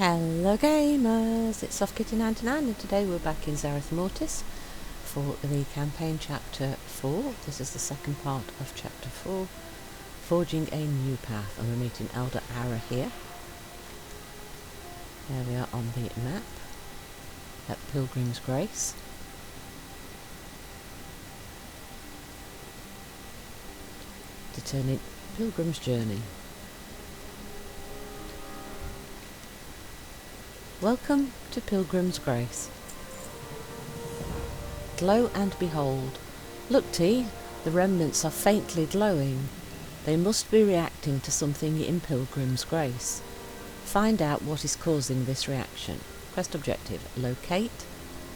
Hello gamers, it's SoftKitty99 and today we're back in Zereth Mortis for the campaign chapter 4. This is the second part of chapter 4, Forging a New Path, and we're meeting Elder Ara here. There we are on the map at Pilgrim's Grace. Determining Pilgrim's Journey. Welcome to Pilgrim's Grace. Glow and behold. Look, T, the remnants are faintly glowing. They must be reacting to something in Pilgrim's Grace. Find out what is causing this reaction. Quest objective: locate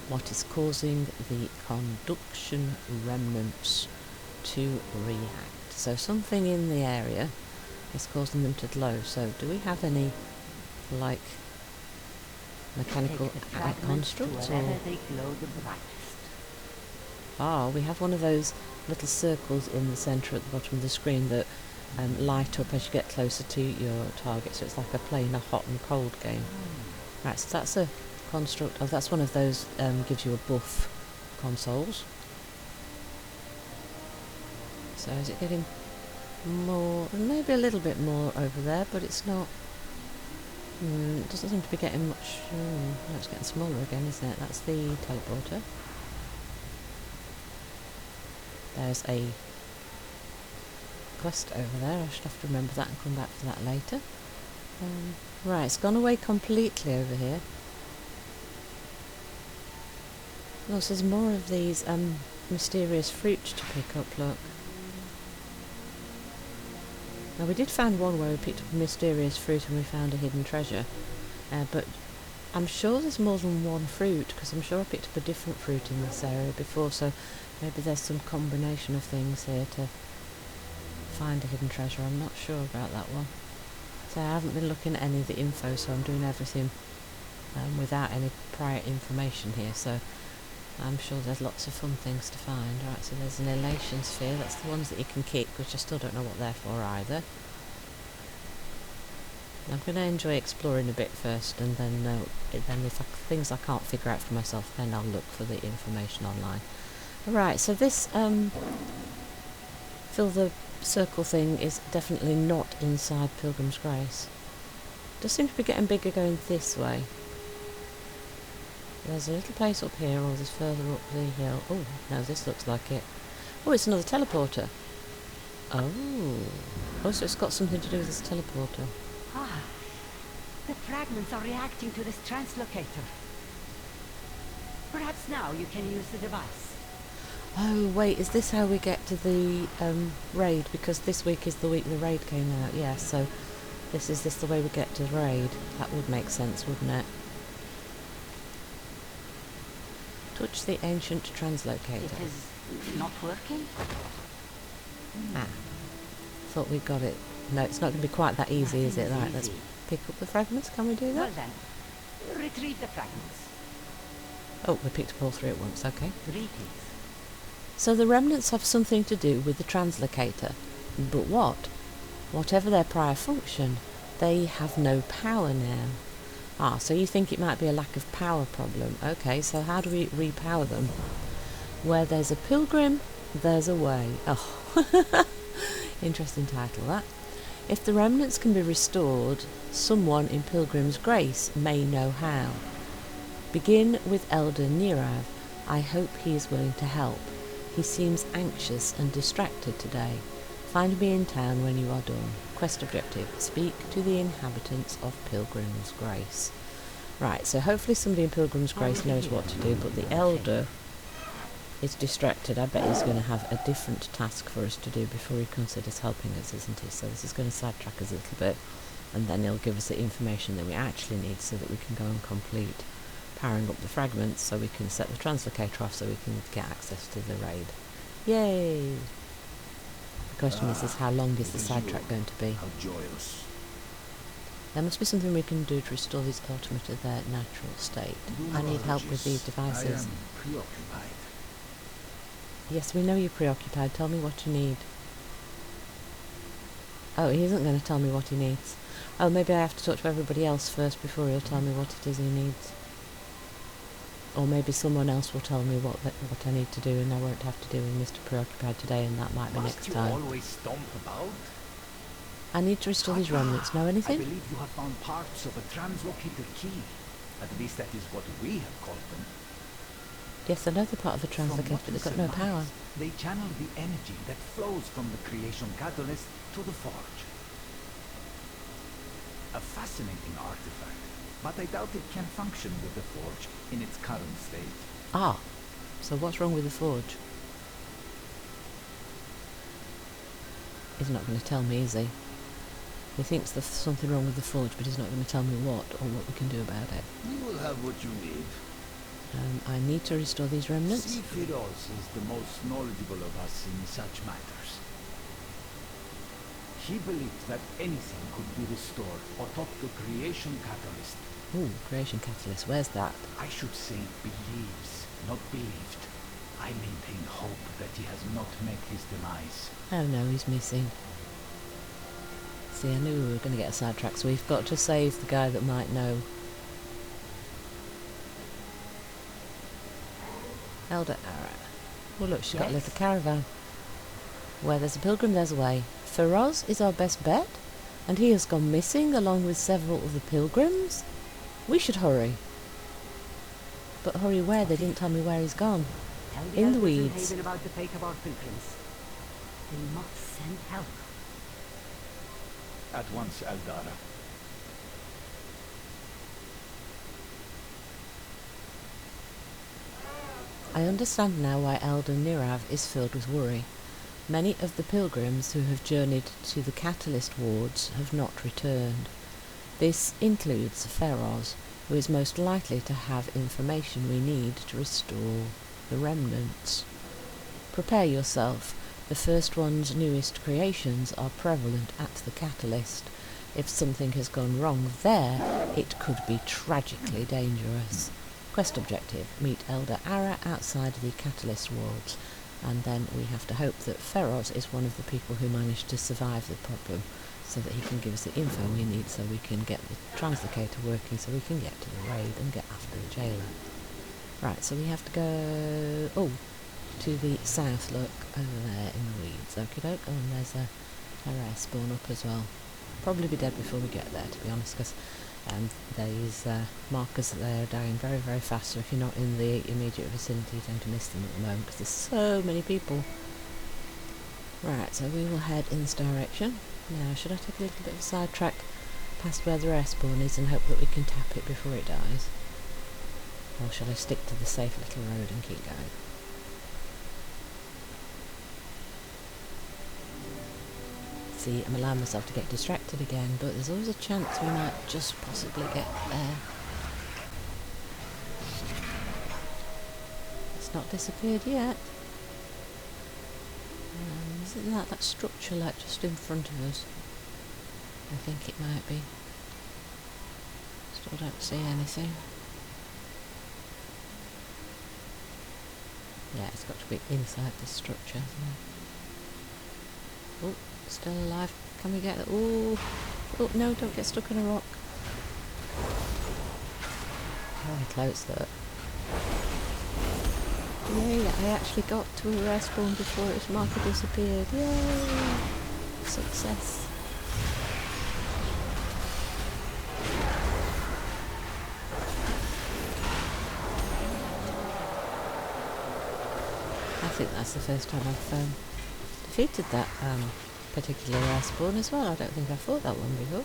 what is causing the conduction remnants to react. So something in the area is causing them to glow. So do we have any, like, mechanical constructs? We have one of those little circles in the centre at the bottom of the screen that light up as you get closer to your target, so it's like playing a hot and cold game. Right, so that's a construct. Oh, that's one of those gives you a buff consoles. So is it getting more? Maybe a little bit more over there, but it's not. It doesn't seem to be getting much. No, it's getting smaller again, isn't it? That's the teleporter. There's a quest over there. I should have to remember that and come back to that later. Right, it's gone away completely over here. Oh, so there's more of these mysterious fruits to pick up, look. Now, we did find one where we picked up a mysterious fruit and we found a hidden treasure, but I'm sure there's more than one fruit, because I'm sure I picked up a different fruit in this area before, so maybe there's some combination of things here to find a hidden treasure. I'm not sure about that one. So I haven't been looking at any of the info, so I'm doing everything without any prior information here, so I'm sure there's lots of fun things to find. Right, so there's an elation sphere. That's the ones that you can kick, which I still don't know what they're for either. I'm going to enjoy exploring a bit first, and then if things I can't figure out for myself, then I'll look for the information online. Right, so this fill the circle thing is definitely not inside Pilgrim's Grace. It does seem to be getting bigger going this way. There's a little place up here, or there's further up the hill. Oh, no, this looks like it. Oh, it's another teleporter. Oh, so it's got something to do with this teleporter. Ah, the fragments are reacting to this translocator. Perhaps now you can use the device. Oh, wait, is this how we get to the raid? Because this week is the week the raid came out, yeah, so is this the way we get to the raid? That would make sense, wouldn't it? Touch the ancient translocator. It is not working? Thought we got it. No, it's not going to be quite that easy, is it? Right, let's pick up the fragments. Can we do that? Well then, retrieve the fragments. Oh, we picked up all three at once, okay. Read these. So the remnants have something to do with the translocator. But what? Whatever their prior function, they have no power now. Ah, so you think it might be a lack of power problem. Okay, so how do we repower them? Where there's a pilgrim, there's a way. Oh, interesting title, that. If the remnants can be restored, someone in Pilgrim's Grace may know how. Begin with Elder Nirav. I hope he is willing to help. He seems anxious and distracted today. Find me in town when you are done. Quest objective: speak to the inhabitants of Pilgrim's Grace. Right, so hopefully somebody in Pilgrim's Grace knows what to do, but the Elder is distracted. I bet he's going to have a different task for us to do before he considers helping us, isn't he? So this is going to sidetrack us a little bit, and then he'll give us the information that we actually need so that we can go and complete powering up the fragments, so we can set the translocator off so we can get access to the raid. Yay! The question is how long is the sidetrack going to be? How joyous. There must be something we can do to restore these ultimate to their natural state. I need help with these devices. I am preoccupied. Yes, we know you're preoccupied. Tell me what you need. Oh, he isn't going to tell me what he needs. Oh, maybe I have to talk to everybody else first before he'll tell me what it is he needs. Or maybe someone else will tell me what I need to do, and I won't have to do with Mr. Preoccupied today, and that might be next time. Must you always stomp about? I need to restore these remnants. Know I anything? believe you have found parts of a translocator key. At least that is what we have called them. Yes, I know they're part of the translocator, but they've got no power. They channel the energy that flows from the creation catalyst to the forge. A fascinating artifact, but I doubt it can function with the forge in its current state. Ah, so what's wrong with the forge? He's not going to tell me, is he? He thinks there's something wrong with the forge, but he's not going to tell me what or what we can do about it. You will have what you need. I need to restore these remnants. Sephiroth is the most knowledgeable of us in such matters. He believed that anything could be restored atop the creation catalyst. Ooh, creation catalyst, where's that? I should say believes, not believed. I maintain hope that he has not met his demise. Oh no, he's missing. See, I knew we were going to get sidetracked, so we've got to save the guy that might know. Elder Ara. Oh look, she's got a little caravan. Where there's a pilgrim, there's a way. Feroz is our best bet, and he has gone missing along with several of the pilgrims. We should hurry. But hurry where? They didn't tell me where he's gone. Tell In the elders weeds. Haven about the fate of our pilgrims. They must send help. At once, Eldara. I understand now why Elder Nirav is filled with worry. Many of the pilgrims who have journeyed to the Catalyst wards have not returned. This includes Feroz, who is most likely to have information we need to restore the remnants. Prepare yourself. The First One's newest creations are prevalent at the Catalyst. If something has gone wrong there, it could be tragically dangerous. Quest objective: meet Elder Ara outside the Catalyst wards. And then we have to hope that Feroz is one of the people who managed to survive the problem, so that he can give us the info we need so we can get the translocator working, so we can get to the raid and get after the Jailor. Right, so we have to go to the south, look, over there in the weeds. Okie doke. Oh, and there's a rare spawn up as well. Probably be dead before we get there, to be honest, because these markers that they are dying very, very fast, so if you're not in the immediate vicinity, you tend to miss them at the moment, because there's so many people. Right, so we will head in this direction. Now, should I take a little bit of a sidetrack past where the rare spawn is and hope that we can tap it before it dies? Or shall I stick to the safe little road and keep going? See, I'm allowing myself to get distracted again, but there's always a chance we might just possibly get there. It's not disappeared yet. Isn't that structure like just in front of us? I think it might be. Still don't see anything. Yeah, it's got to be inside the structure, hasn't it? Oh, still alive. Can we get it? Oh, no, don't get stuck in a rock. Very close, though. Yay, I actually got to a rare spawn before its marker disappeared. Yay! Success. I think that's the first time I've defeated that particular rare spawn as well. I don't think I fought that one before.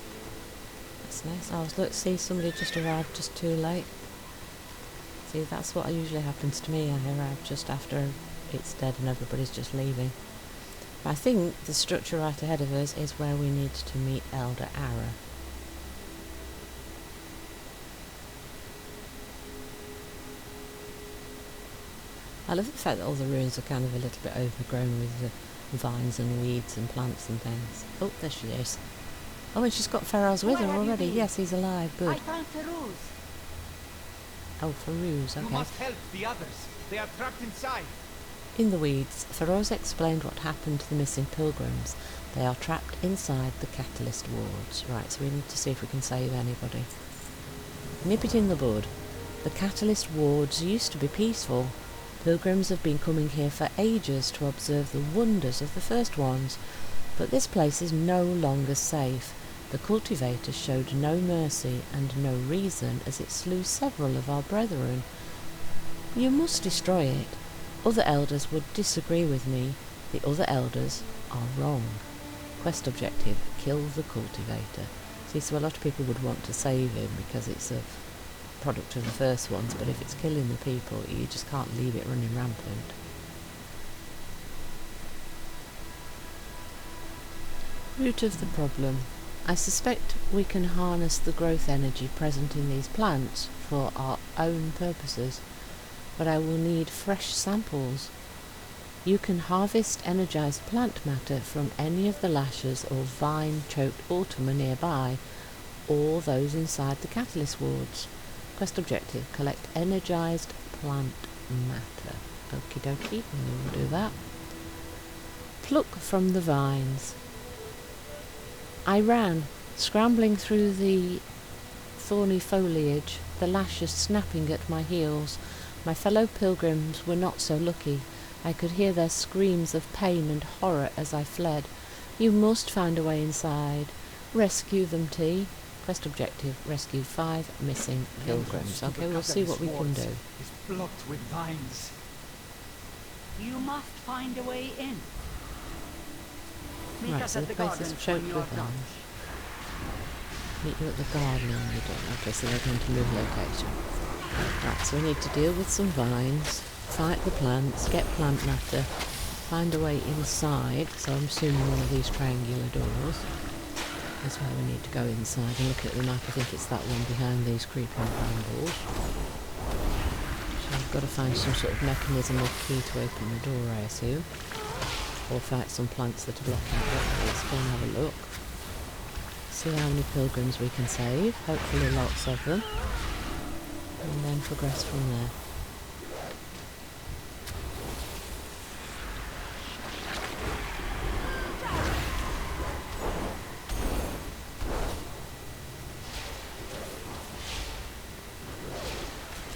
That's nice. Look, see, somebody just arrived just too late. See, that's what usually happens to me. I arrive just after it's dead and everybody's just leaving. I think the structure right ahead of us is where we need to meet Elder Ara. I love the fact that all the ruins are kind of a little bit overgrown with the vines and weeds and plants and things. Oh, there she is. Oh, and she's got Feroz with her already. Yes, he's alive. Good. I found Feroz. Oh, Feroz, okay. You must help the others. They are trapped inside. In the weeds, Feroz explained what happened to the missing pilgrims. They are trapped inside the catalyst wards. Right, so we need to see if we can save anybody. Nip it in the bud. The catalyst wards used to be peaceful. Pilgrims have been coming here for ages to observe the wonders of the first ones, but this place is no longer safe. The cultivator showed no mercy and no reason as it slew several of our brethren. You must destroy it. Other elders would disagree with me. The other elders are wrong. Quest objective, kill the cultivator. See, so a lot of people would want to save him because it's a product of the first ones, but if it's killing the people, you just can't leave it running rampant. Root of the problem. I suspect we can harness the growth energy present in these plants for our own purposes, but I will need fresh samples. You can harvest energized plant matter from any of the lashes or vine-choked ultima nearby, or those inside the catalyst wards. Quest objective, collect energized plant matter. Okie dokie, we will do that. Pluck from the vines. I ran, scrambling through the thorny foliage, the lashes snapping at my heels. My fellow pilgrims were not so lucky. I could hear their screams of pain and horror as I fled. You must find a way inside. Rescue them, T. Quest objective, rescue 5 missing pilgrims. Okay, we'll see what we can do. It's blocked with vines. You must find a way in. Meet Right, us so at the the place garden is when choked you with are done. vines. Meet you at the garden when you're done. Okay, so they're going to move location. Right, so we need to deal with some vines, fight the plants, get plant matter, find a way inside, so I'm assuming one of these triangular doors is where we need to go inside, and look at the map, I think it's that one behind these creeping brambles. So I've got to find some sort of mechanism or key to open the door, I assume, or fight some plants that are blocking it. Let's go and have a look. See how many pilgrims we can save, hopefully lots of them, and then progress from there.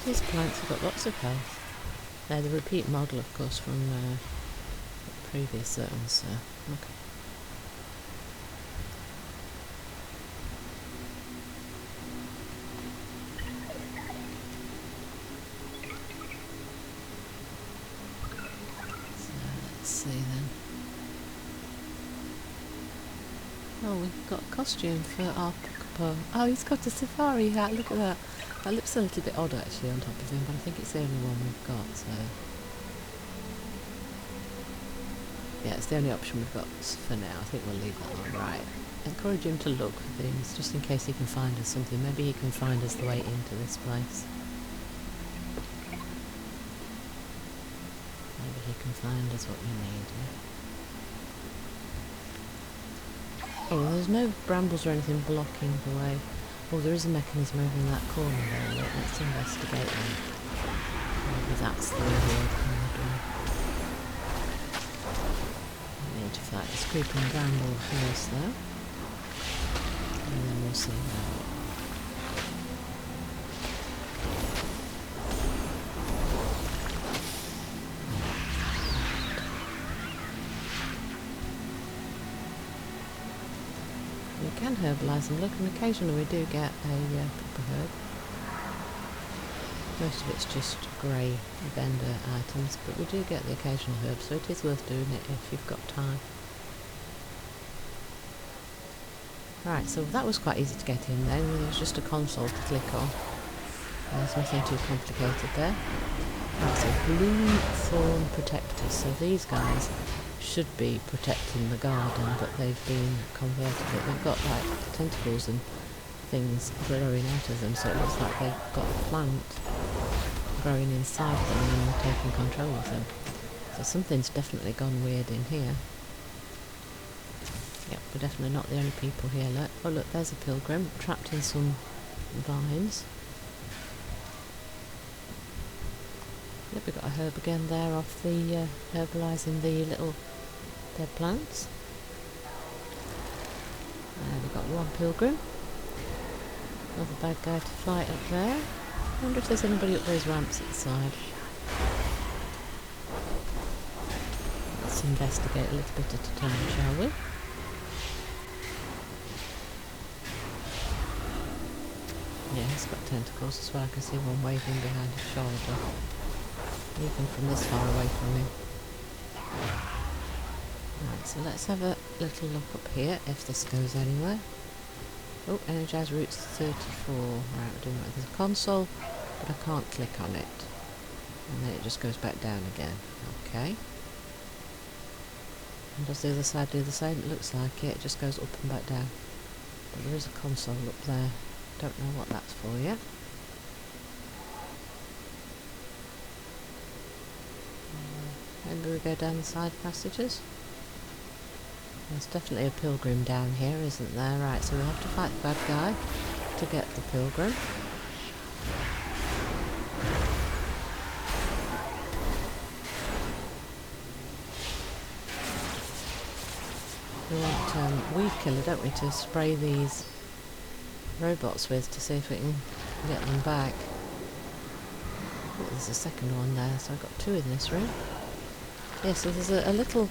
These plants have got lots of health. They're the repeat model, of course, from previous zones, so okay. Let's see then. Oh, we've got a costume for our Pukapo. Oh, he's got a safari hat, look at that. That looks a little bit odd actually on top of him, but I think it's the only one we've got, so... Yeah, it's the only option we've got for now. I think we'll leave that on. Right. Encourage him to look for things, just in case he can find us something. Maybe he can find us the way into this place. Maybe he can find us what we need, yeah? Oh, well, there's no brambles or anything blocking the way. Oh, there is a mechanism over in that corner there. Look, let's investigate that. Maybe that's the reward corridor. We need to fight this creeping bramble first, though. And then we'll see that. We can herbalise them, look, and occasionally we do get a proper herb. Most of it's just grey vendor items, but we do get the occasional herb, so it is worth doing it if you've got time. Right, so that was quite easy to get in then. There was just a console to click on. There's nothing too complicated there. Right, so blue thorn protectors. So these guys should be protecting the garden, but they've been converted. They've got like tentacles and things growing out of them, so it looks like they've got a plant growing inside them and taking control of them. So something's definitely gone weird in here. Yep, we're definitely not the only people here. Look, oh look, there's a pilgrim trapped in some vines. Yep, we've got a herb again there off the herbalising the little dead plants. And we've got one pilgrim. Another bad guy to fight up there. I wonder if there's anybody up those ramps at the side. Let's investigate a little bit at a time, shall we? Yeah, he's got tentacles as well. I can see one waving behind his shoulder. Even from this far away from him. Right, so let's have a little look up here, if this goes anywhere. Oh, energize routes 34. Right, we're doing right. There's a console, but I can't click on it. And then it just goes back down again. Okay. And does the other side do the same? It looks like it. It just goes up and back down. But there is a console up there. Don't know what that's for yet. Maybe we go down the side passages. There's definitely a pilgrim down here, isn't there? Right, so we'll have to fight the bad guy to get the pilgrim. We want weed killer, don't we, to spray these robots with to see if we can get them back. Oh, there's a second one there, so I've got two in this room. Yeah, so there's a little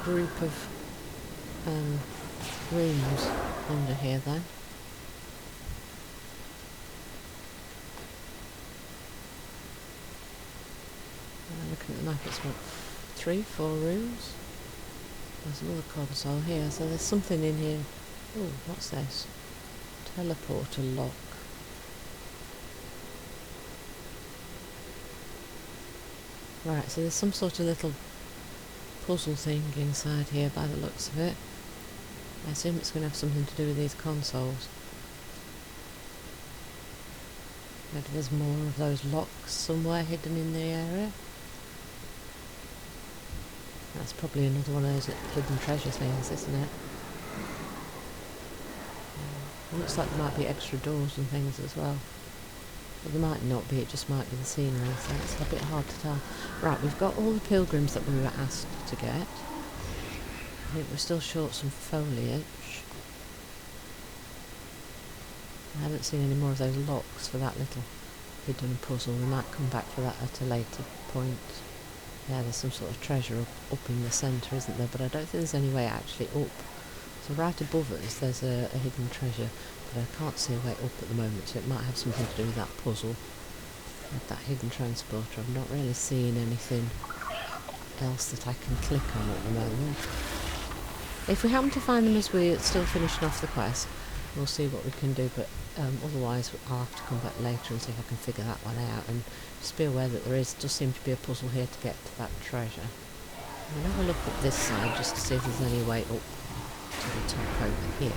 group of rooms under here then. Looking at the map, it's what, 3, 4 rooms? There's another console here, so there's something in here. Oh, what's this? Teleporter lock. Right, so there's some sort of little puzzle thing inside here by the looks of it. I assume it's going to have something to do with these consoles. Maybe there's more of those locks somewhere hidden in the area. That's probably another one of those hidden treasure things, isn't it? It looks like there might be extra doors and things as well. But there might not be, it just might be the scenery, so it's a bit hard to tell. Right, we've got all the pilgrims that we were asked to get. I think we're still short some foliage. I haven't seen any more of those locks for that little hidden puzzle. We might come back for that at a later point. Yeah, there's some sort of treasure up in the centre, isn't there? But I don't think there's any way actually up. So right above us there's a hidden treasure, but I can't see a way up at the moment, so it might have something to do with that puzzle. With that hidden transporter. I'm not really seeing anything else that I can click on at the moment. If we happen to find them as we're still finishing off the quest, we'll see what we can do, but otherwise I'll have to come back later and see if I can figure that one out, and just be aware that does seem to be a puzzle here to get to that treasure. We'll have a look up this side just to see if there's any way up to the top over here.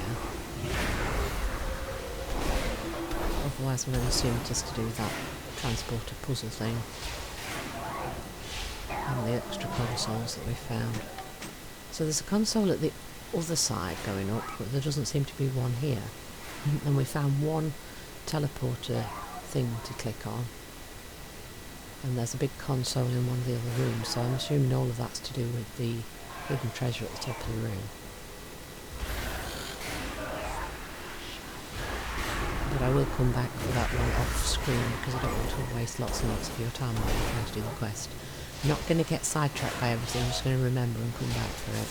Otherwise I'm going to assume it is to do with that transporter puzzle thing and the extra consoles that we found. So there's a console at the other side going up, but there doesn't seem to be one here. And we found one teleporter thing to click on. And there's a big console in one of the other rooms, so I'm assuming all of that's to do with the hidden treasure at the top of the room. But I will come back for that one off screen, because I don't want to waste lots and lots of your time while you're trying to do the quest. I'm not going to get sidetracked by everything, I'm just going to remember and come back for it.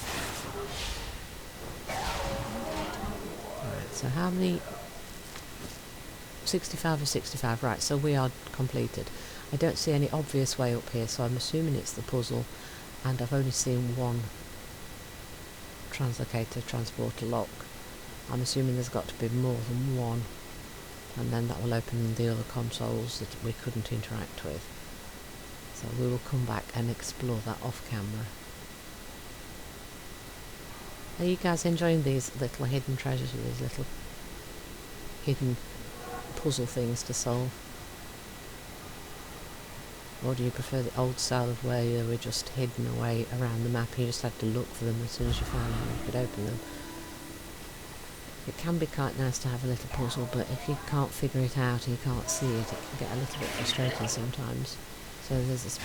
Right, so how many? 65 or 65, right, so we are completed. I don't see any obvious way up here, so I'm assuming it's the puzzle, and I've only seen one translocator transporter lock. I'm assuming there's got to be more than one, and then that will open the other consoles that we couldn't interact with. So we will come back and explore that off camera. Are you guys enjoying these little hidden treasures, with these little hidden puzzle things to solve? Or do you prefer the old style of where they were just hidden away around the map and you just had to look for them as soon as you found them and you could open them? It can be quite nice to have a little puzzle, but if you can't figure it out and you can't see it, it can get a little bit frustrating sometimes. So there's this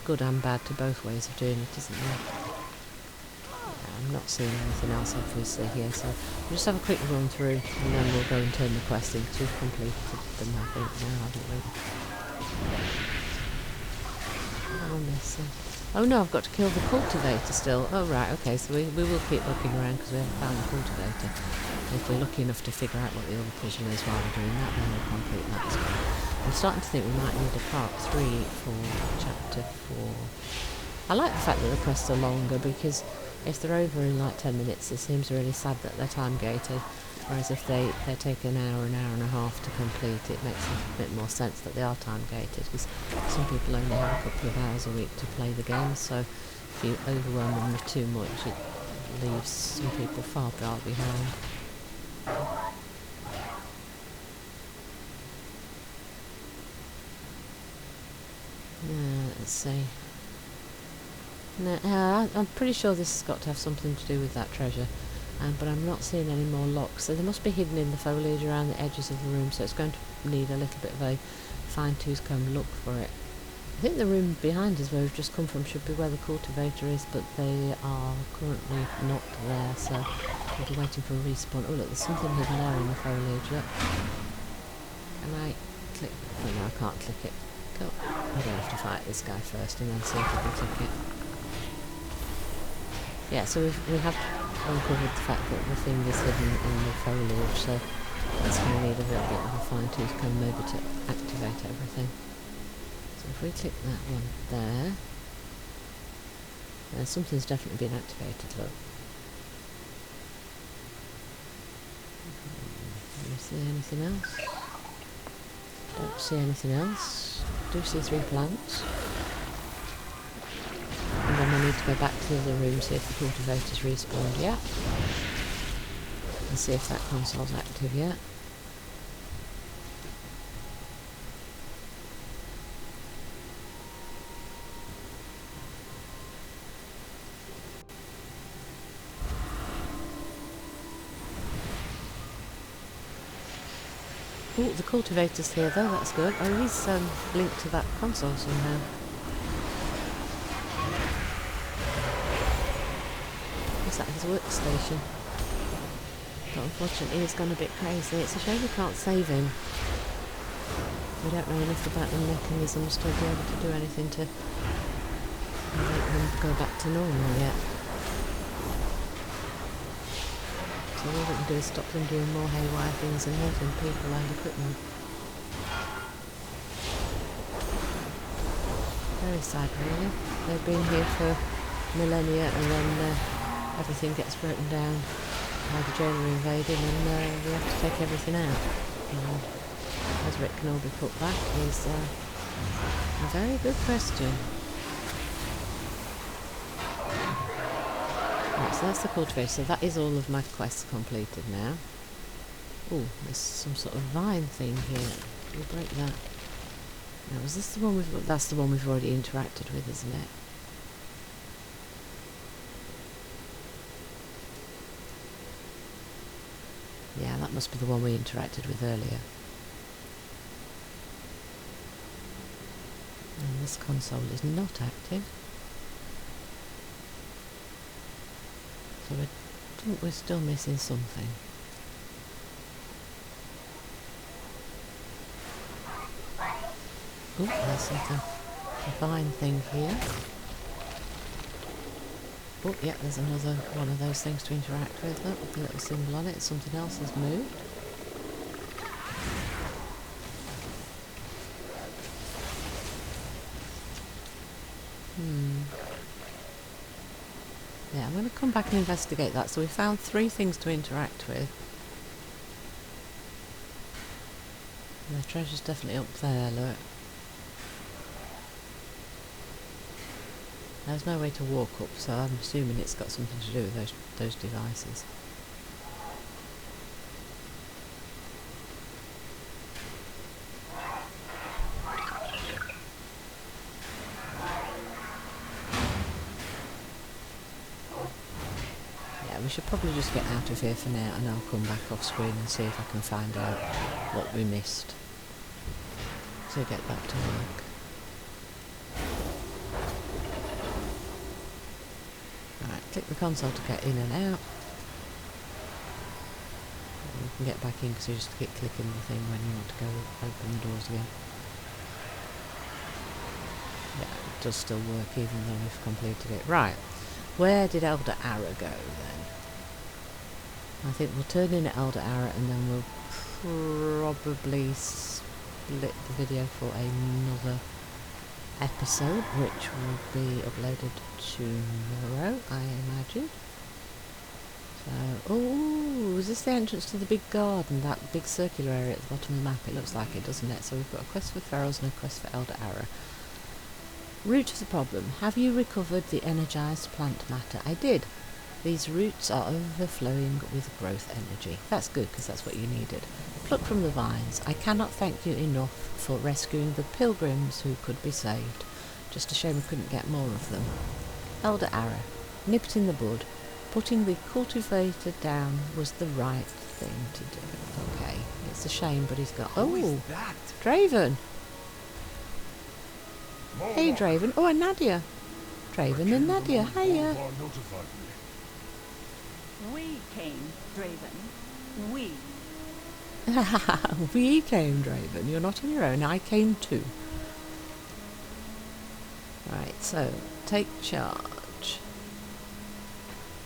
good and bad to both ways of doing it, isn't there? Yeah, I'm I'm not seeing anything else obviously here, so we'll just have a quick run through and then we'll go and turn the quest in, because we've completed them I think now, haven't we? What am I missing? Oh no, I've got to kill the cultivator still. Oh right, okay, so we will keep looking around because we haven't found the cultivator. If we're lucky enough to figure out what the other puzzle is while we're doing that, then we'll complete that as well. I'm starting to think we might need a part 3 for chapter 4. I like the fact that the quests are longer, because if they're over in like 10 minutes it seems really sad that they're time gated, whereas if they take an hour and a half to complete, it makes a bit more sense that they are time gated, because some people only have a couple of hours a week to play the game, so if you overwhelm them with too much it leaves some people far behind. Let's see. No, I'm pretty sure this has got to have something to do with that treasure, but I'm not seeing any more locks, so they must be hidden in the foliage around the edges of the room, so it's going to need a little bit of a fine-tooth comb look for it. I think the room behind us where we've just come from should be where the cultivator is, but they are currently not there, so we'll be waiting for a respawn. Oh look, there's something hidden there in the foliage, look. Can I click? Oh no, I can't click it. Go. I'm going to have to fight this guy first and then see if I can click it. Yeah, so we have uncovered the fact that the thing is hidden in the foliage, so that's going to need a little bit of a fine-tooth comb maybe to activate everything. So if we click that one there, something's definitely been activated, look. Do you see anything else? Don't see anything else. Do see 3 plants. And then we need to go back to the other room, see if the cultivator's respawned yet. And see if that console's active yet. Oh, the cultivator's here though, that's good. Oh, he's linked to that console somehow. Is that his workstation? But unfortunately he's gone a bit crazy. It's a shame we can't save him. We don't know enough about the mechanisms to be able to do anything to make them go back to normal yet. So all we can do is stop them doing more haywire things and hurting people and equipment. Very sad really. They've been here for millennia and then everything gets broken down by the Jailor invading and we have to take everything out. As Rick can all be put back is a very good question. Right, so that's the cultivator, so that is all of my quests completed now. Oh, there's some sort of vine thing here. We'll break that. Now, is this the one that's the one we've already interacted with, isn't it? Yeah, that must be the one we interacted with earlier. And this console is not active. So I think we're still missing something. Oh, there's something, a vine thing here. Oh, yeah, there's another one of those things to interact with. Look, with the little symbol on it. Something else has moved. Yeah, I'm going to come back and investigate that. So we found 3 things to interact with. And the treasure's definitely up there, look. There's no way to walk up, so I'm assuming it's got something to do with those devices. Yeah, we should probably just get out of here for now, and I'll come back off screen and see if I can find out what we missed. So get back to work. click the console to get in and out. You can get back in because you just keep clicking the thing when you want to go open the doors again. Yeah, it does still work even though we've completed it. Right, where did Elder Ara go then? I think we'll turn in at Elder Ara and then we'll probably split the video for another episode, which will be uploaded tomorrow, I imagine. So, oh, is this the entrance to the big garden, that big circular area at the bottom of the map? It looks like it, doesn't it? So we've got a quest for Ferals and a quest for Elder Ara. Root of the problem. Have you recovered the energized plant matter? I did. These roots are overflowing with growth energy. That's good, because that's what you needed. Pluck from the vines. I cannot thank you enough for rescuing the pilgrims who could be saved. Just a shame we couldn't get more of them. Elder Ara. Nipped in the bud. Putting the cultivator down was the right thing to do. Okay, it's a shame, but he's got... Oh, Draven! Hey, Draven. Oh, and Nadia. Draven and Nadia, hiya. We came, Draven. We. We came, Draven. You're not on your own. I came too. Right, so, take charge.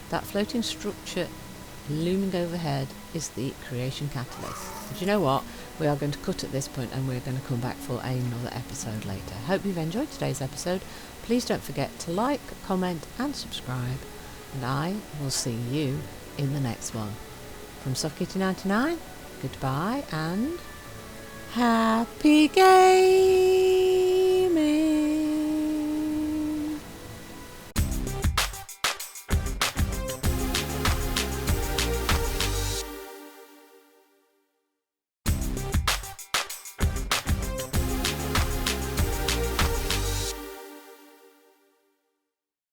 That floating structure looming overhead is the creation catalyst. But you know what? We are going to cut at this point and we're going to come back for another episode later. Hope you've enjoyed today's episode. Please don't forget to like, comment and subscribe. And I will see you in the next one. From SoftKitty99, goodbye and happy game!